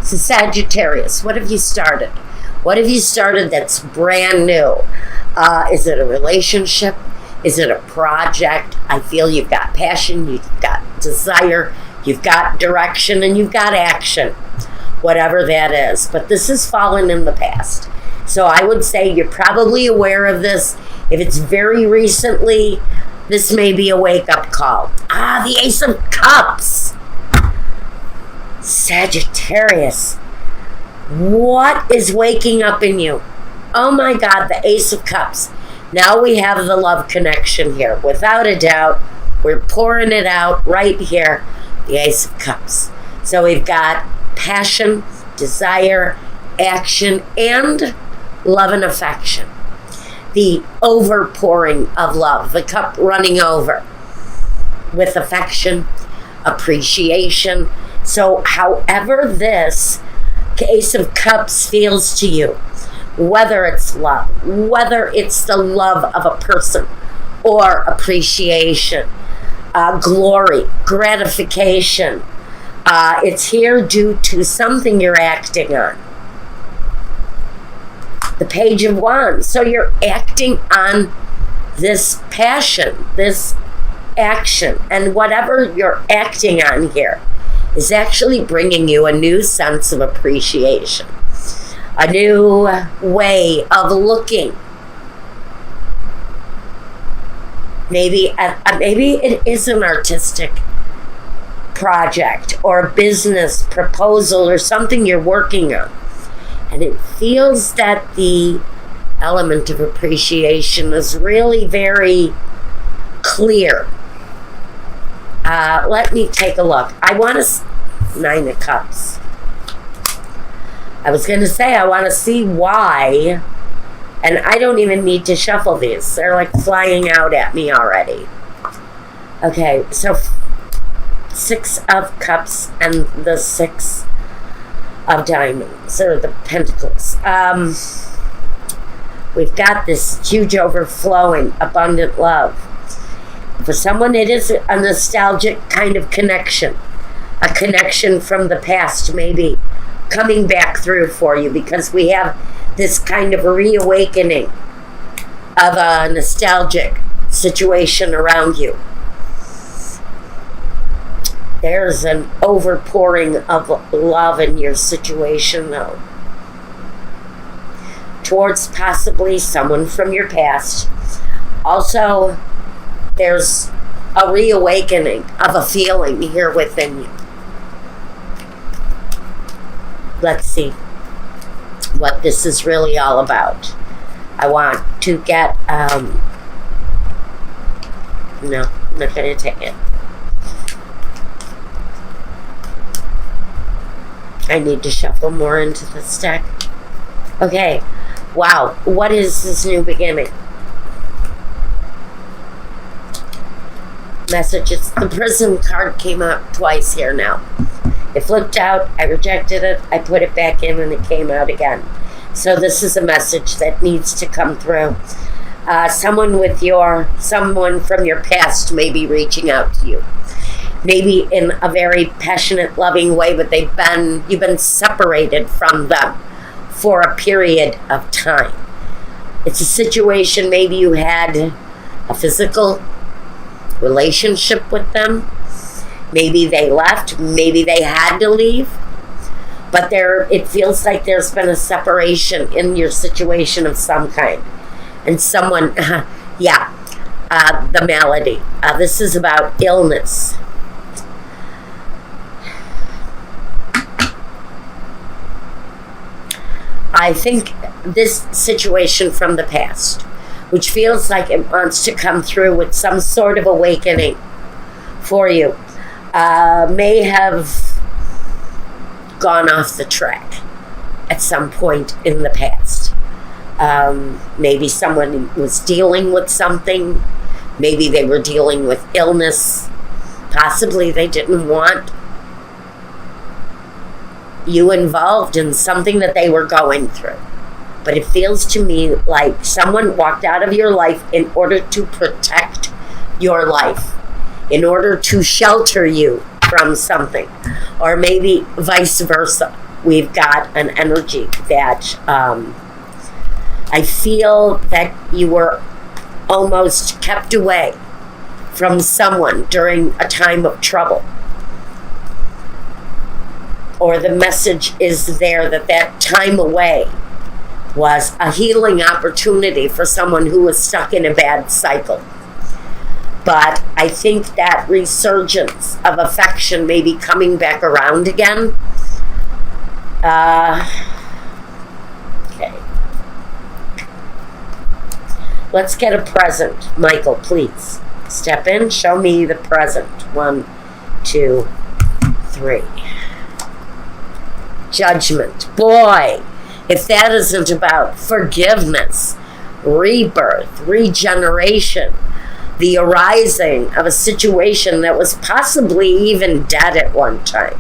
So Sagittarius, what have you started? What have you started that's brand new? Is it a relationship? Is it a project? I feel you've got passion, you've got desire, you've got direction, and you've got action, whatever that is. But this has fallen in the past. So I would say you're probably aware of this. If it's very recently, this may be a wake-up call. The Ace of Cups. Sagittarius. What is waking up in you? Oh my God, the Ace of Cups. Now we have the love connection here. Without a doubt, we're pouring it out right here. The Ace of Cups. So we've got passion, desire, action, and love and affection. The overpouring of love, the cup running over with affection, appreciation. So however this Ace of Cups feels to you, whether it's love, whether it's the love of a person or appreciation, glory, gratification, it's here due to something you're acting on. The Page of Wands. So you're acting on this passion, this action, and whatever you're acting on here is actually bringing you a new sense of appreciation, a new way of looking. Maybe it is an artistic project or a business proposal or something you're working on. And it feels that the element of appreciation is really very clear. Let me take a look. I want to... Nine of Cups. I was going to say I want to see why. And I don't even need to shuffle these. They're like flying out at me already. Okay, so Six of Cups and the Six of Diamonds, or the Pentacles. We've got this huge overflowing, abundant love. For someone, it is a nostalgic kind of connection. A connection from the past, maybe, coming back through for you, because we have this kind of reawakening of a nostalgic situation around you. There's an overpouring of love in your situation, though, towards possibly someone from your past. Also, there's a reawakening of a feeling here within you. Let's see what this is really all about. I want to get, no, I'm not going to take it. I need to shuffle more into this deck. Okay. Wow. What is this new beginning? Messages. The Prison card came out twice here now. It flipped out. I rejected it. I put it back in and it came out again. So this is a message that needs to come through. Someone from your past may be reaching out to you. Maybe in a very passionate, loving way, but you've been separated from them for a period of time. It's a situation, maybe you had a physical relationship with them. Maybe they left, maybe they had to leave. But it feels like there's been a separation in your situation of some kind. And someone, the malady. This is about illness. I think this situation from the past, which feels like it wants to come through with some sort of awakening for you, may have gone off the track at some point in the past. Maybe someone was dealing with something. Maybe they were dealing with illness. Possibly they didn't want you involved in something that they were going through. But it feels to me like someone walked out of your life in order to protect your life, in order to shelter you from something, or maybe vice versa, we've got an energy that I feel that you were almost kept away from someone during a time of trouble. Or the message is there that that time away was a healing opportunity for someone who was stuck in a bad cycle. But I think that resurgence of affection may be coming back around again. Okay. Let's get a present. Michael, please. Step in. Show me the present. 1, 2, 3. Judgment. Boy, if that isn't about forgiveness, rebirth, regeneration, the arising of a situation that was possibly even dead at one time.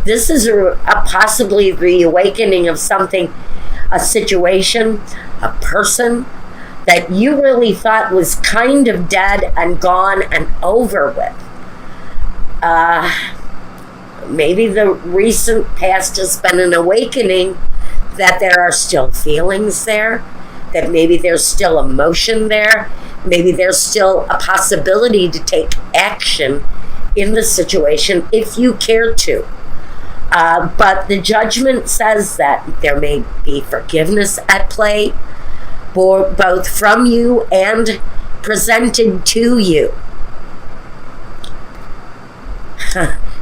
This is a possibly the awakening of something, a situation, a person that you really thought was kind of dead and gone and over with. Maybe the recent past has been an awakening that there are still feelings there, that maybe there's still emotion there, maybe there's still a possibility to take action in the situation if you care to. But the judgment says that there may be forgiveness at play, both from you and presented to you.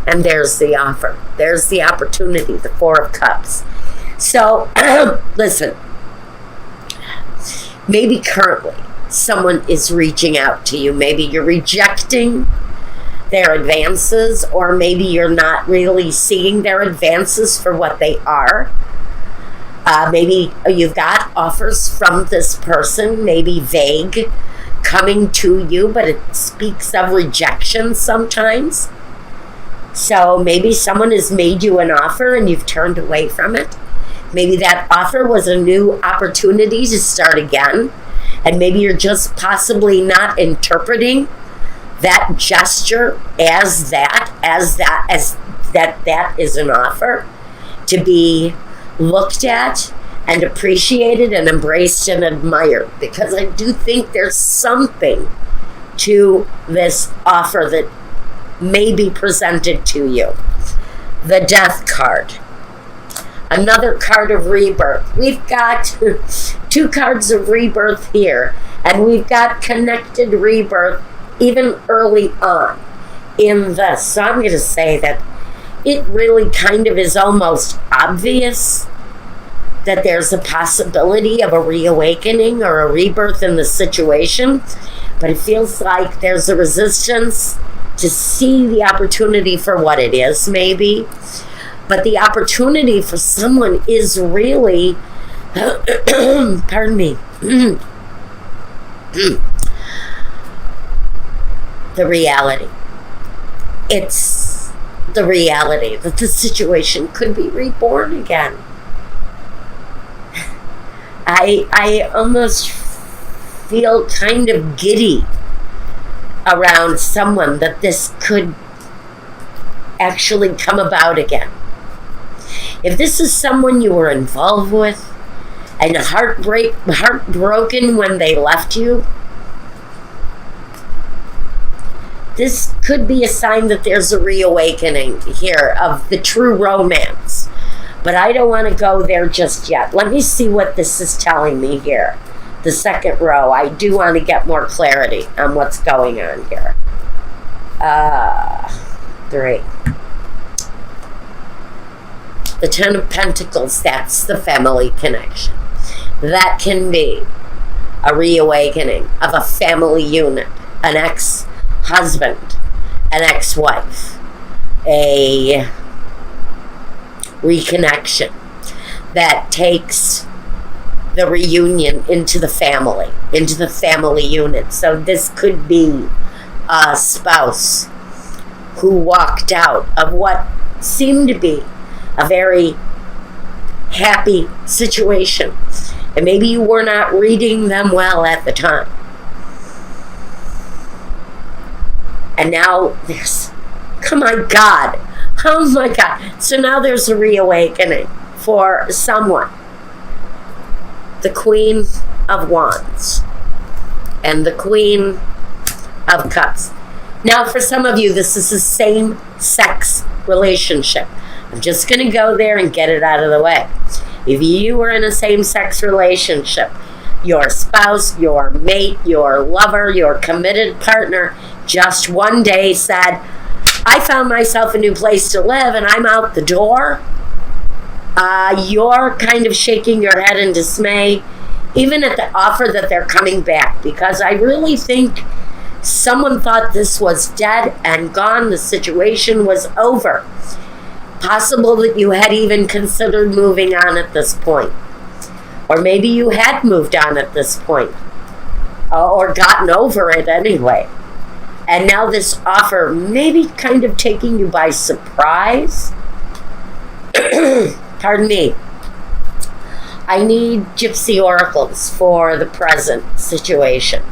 And there's the offer. There's the opportunity, the 4 of Cups. So, listen, maybe currently someone is reaching out to you. Maybe you're rejecting their advances, or maybe you're not really seeing their advances for what they are. Maybe you've got offers from this person, maybe vague, coming to you, but it speaks of rejection sometimes. So maybe someone has made you an offer and you've turned away from it. Maybe that offer was a new opportunity to start again. And maybe you're just possibly not interpreting that gesture as that is an offer to be looked at and appreciated and embraced and admired. Because I do think there's something to this offer that may be presented to you. The Death card. Another card of rebirth. We've got 2 cards of rebirth here, and we've got connected rebirth even early on in this. So I'm going to say that it really kind of is almost obvious that there's a possibility of a reawakening or a rebirth in the situation, but it feels like there's a resistance to see the opportunity for what it is, maybe. But the opportunity for someone is really, pardon me, the reality. It's the reality that the situation could be reborn again. I almost feel kind of giddy around someone that this could actually come about again. If this is someone you were involved with and heartbroken when they left you, this could be a sign that there's a reawakening here of the true romance. But I don't want to go there just yet. Let me see what this is telling me here. The second row. I do want to get more clarity on what's going on here. 3. The 10 of Pentacles, that's the family connection. That can be a reawakening of a family unit, an ex-husband, an ex-wife, a reconnection that takes the reunion into the family unit. So this could be a spouse who walked out of what seemed to be a very happy situation. And maybe you were not reading them well at the time. And now there's, oh my God. So now there's a reawakening. for someone, the Queen of Wands and the Queen of Cups. Now, for some of you, this is the same sex relationship. I'm just going to go there and get it out of the way. If you were in a same-sex relationship, your spouse, your mate, your lover, your committed partner just one day said, I found myself a new place to live and I'm out the door, you're kind of shaking your head in dismay, even at the offer that they're coming back, because I really think someone thought this was dead and gone, the situation was over. Possible that you had even considered moving on at this point. Or maybe you had moved on at this point. Or gotten over it anyway. And now this offer may be kind of taking you by surprise. Pardon me. I need gypsy oracles for the present situation.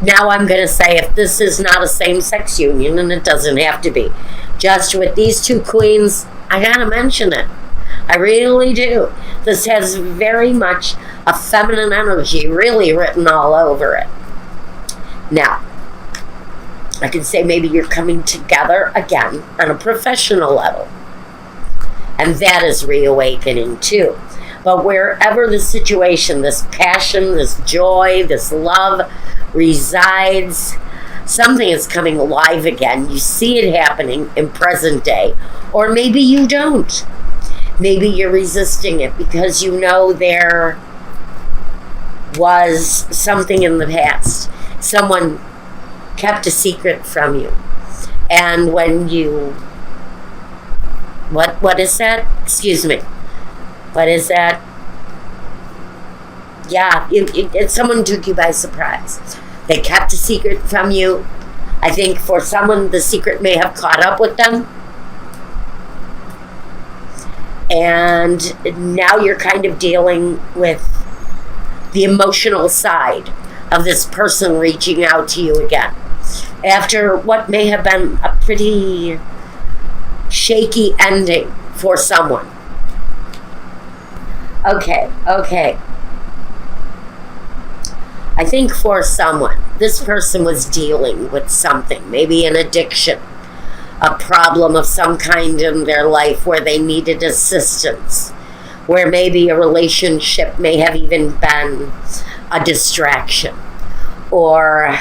Now I'm going to say, if this is not a same-sex union, and it doesn't have to be, just with these two queens, I got to mention it. I really do. This has very much a feminine energy really written all over it. Now, I can say maybe you're coming together again on a professional level. And that is reawakening too. But wherever the situation, this passion, this joy, this love resides, something is coming alive again. You see it happening in present day. Or maybe you don't. Maybe you're resisting it because you know there was something in the past. Someone kept a secret from you. And when you... What is that? Excuse me. What is that? Yeah, someone took you by surprise. They kept a secret from you. I think for someone, the secret may have caught up with them. And now you're kind of dealing with the emotional side of this person reaching out to you again. After what may have been a pretty shaky ending for someone. Okay. I think for someone, this person was dealing with something, maybe an addiction, a problem of some kind in their life where they needed assistance, where maybe a relationship may have even been a distraction, or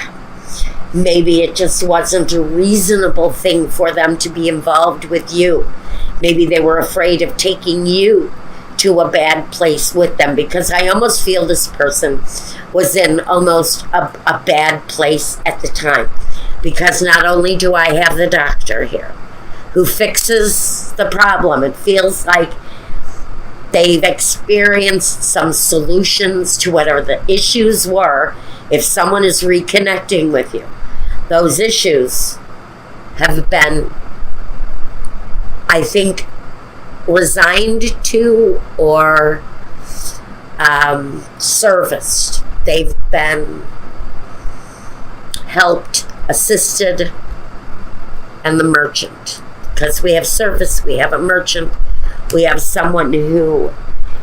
maybe it just wasn't a reasonable thing for them to be involved with you. Maybe they were afraid of taking you to a bad place with them, because I almost feel this person was in almost a bad place at the time. Because not only do I have the doctor here who fixes the problem, it feels like they've experienced some solutions to whatever the issues were. If someone is reconnecting with you, those issues have been, I think, resigned to or serviced. They've been helped, assisted, and the merchant. Because we have service, we have a merchant, we have someone who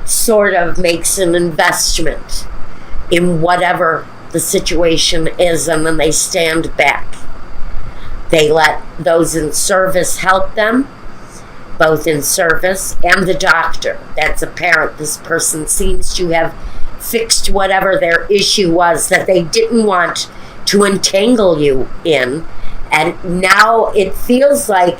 sort of makes an investment in whatever the situation is, and then they stand back. They let those in service help them, both in service and the doctor. That's apparent. This person seems to have fixed whatever their issue was that they didn't want to entangle you in, and now it feels like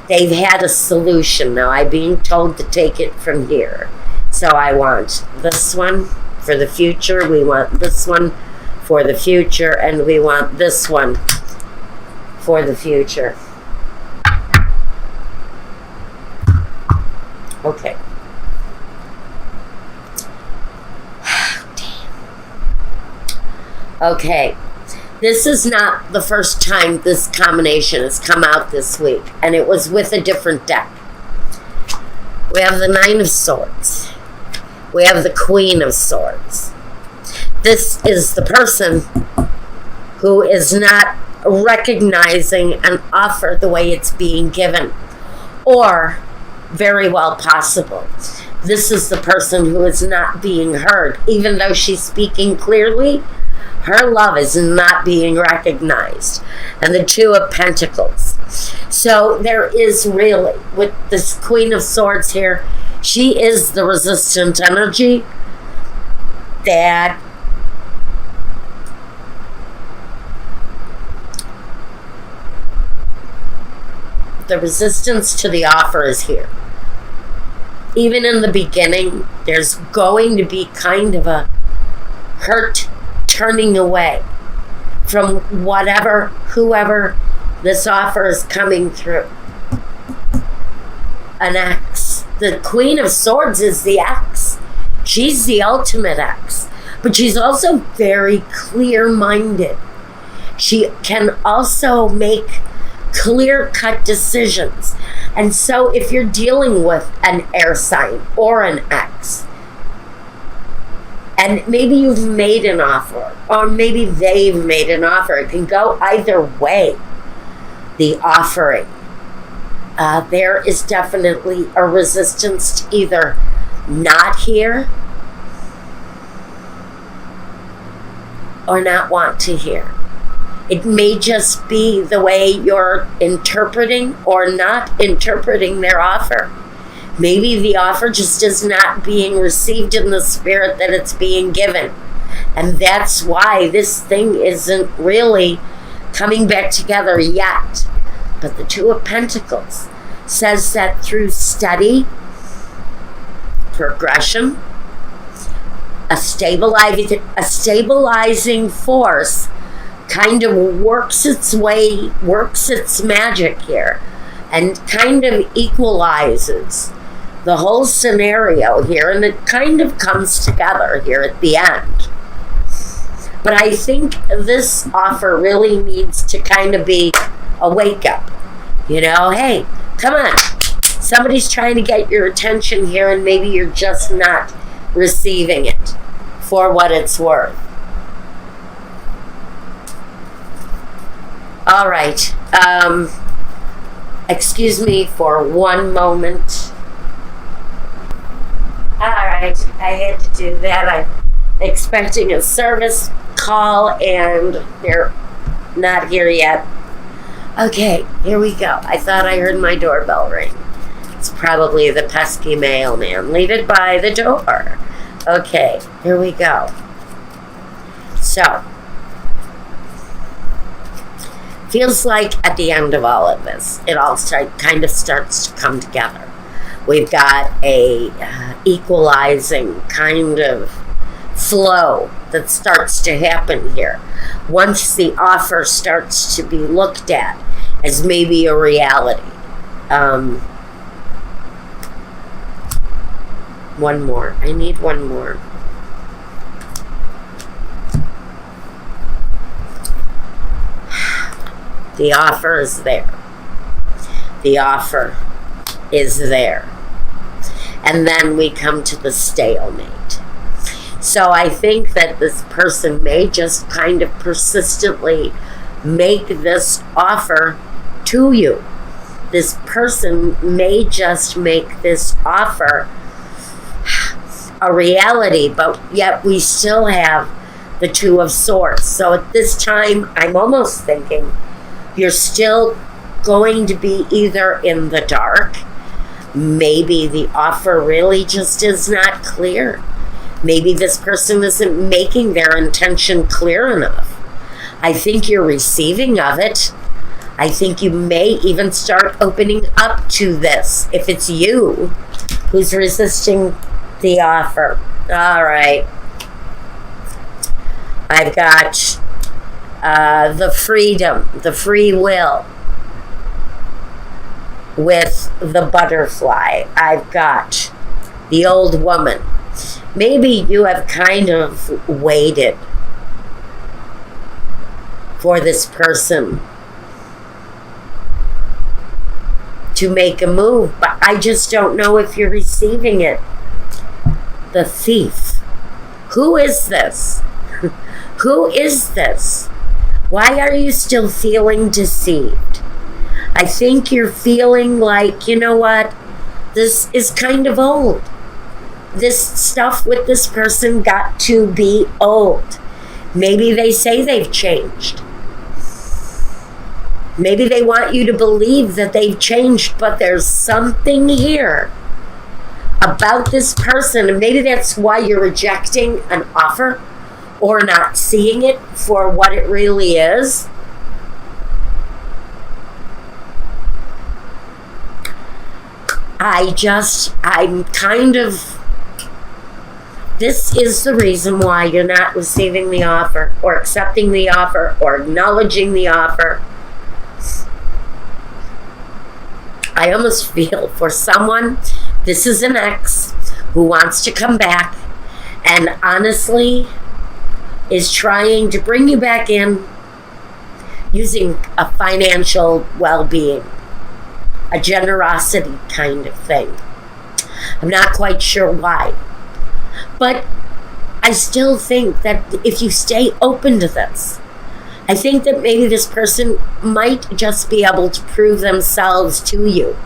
they've had a solution. Now I'm being told to take it from here. So I want this one for the future, we want this one for the future, and we want this one for the future. Okay. Okay. This is not the first time this combination has come out this week, and it was with a different deck. We have the Nine of Swords. We have the Queen of Swords. This is the person who is not recognizing an offer the way it's being given, or very well possible this is the person who is not being heard. Even though she's speaking clearly, her love is not being recognized. And the Two of Pentacles. So there is really, with this Queen of Swords here, she is the resistant energy that the resistance to the offer is here. Even in the beginning, there's going to be kind of a hurt turning away from whoever this offer is coming through. An ex. The Queen of Swords is the ex. She's the ultimate ex. But she's also very clear-minded. She can also make clear-cut decisions. And so if you're dealing with an air sign or an ex, and maybe you've made an offer, or maybe they've made an offer, it can go either way, the offering. There is definitely a resistance to either not hear or not want to hear. It may just be the way you're interpreting or not interpreting their offer. Maybe the offer just is not being received in the spirit that it's being given. And that's why this thing isn't really coming back together yet. But the Two of Pentacles says that through study, progression, a stabilizing force kind of works its magic here and kind of equalizes the whole scenario here, and it kind of comes together here at the end. But I think this offer really needs to kind of be a wake up. You know, hey, come on. Somebody's trying to get your attention here, and maybe you're just not receiving it for what it's worth. All right. Excuse me for one moment. All right. I had to do that. I'm expecting a service call, and they're not here yet. Okay, here we go. I thought I heard my doorbell ring. It's probably the pesky mailman. Leave it by the door. Okay, here we go. So, feels like at the end of all of this, it all kind of starts to come together. We've got a equalizing kind of flow that starts to happen here. Once the offer starts to be looked at as maybe a reality. One more. I need one more. The offer is there. The offer is there. And then we come to the stalemate. So I think that this person may just kind of persistently make this offer to you. This person may just make this offer a reality, but yet we still have the Two of Swords. So at this time, I'm almost thinking you're still going to be either in the dark. Maybe the offer really just is not clear. Maybe this person isn't making their intention clear enough. I think you're receiving of it. I think you may even start opening up to this if it's you who's resisting the offer. All right. I've got the freedom, the free will with the butterfly. I've got the old woman. Maybe you have kind of waited for this person to make a move, but I just don't know if you're receiving it. The thief. Who is this? Who is this? Why are you still feeling deceived? I think you're feeling like, you know what? This is kind of old. this stuff with this person got to be old. Maybe they say they've changed. Maybe they want you to believe that they've changed, but there's something here about this person, and maybe that's why you're rejecting an offer or not seeing it for what it really is. This is the reason why you're not receiving the offer or accepting the offer or acknowledging the offer. I almost feel for someone, this is an ex who wants to come back and honestly is trying to bring you back in using a financial well-being, a generosity kind of thing. I'm not quite sure why. But I still think that if you stay open to this, I think that maybe this person might just be able to prove themselves to you.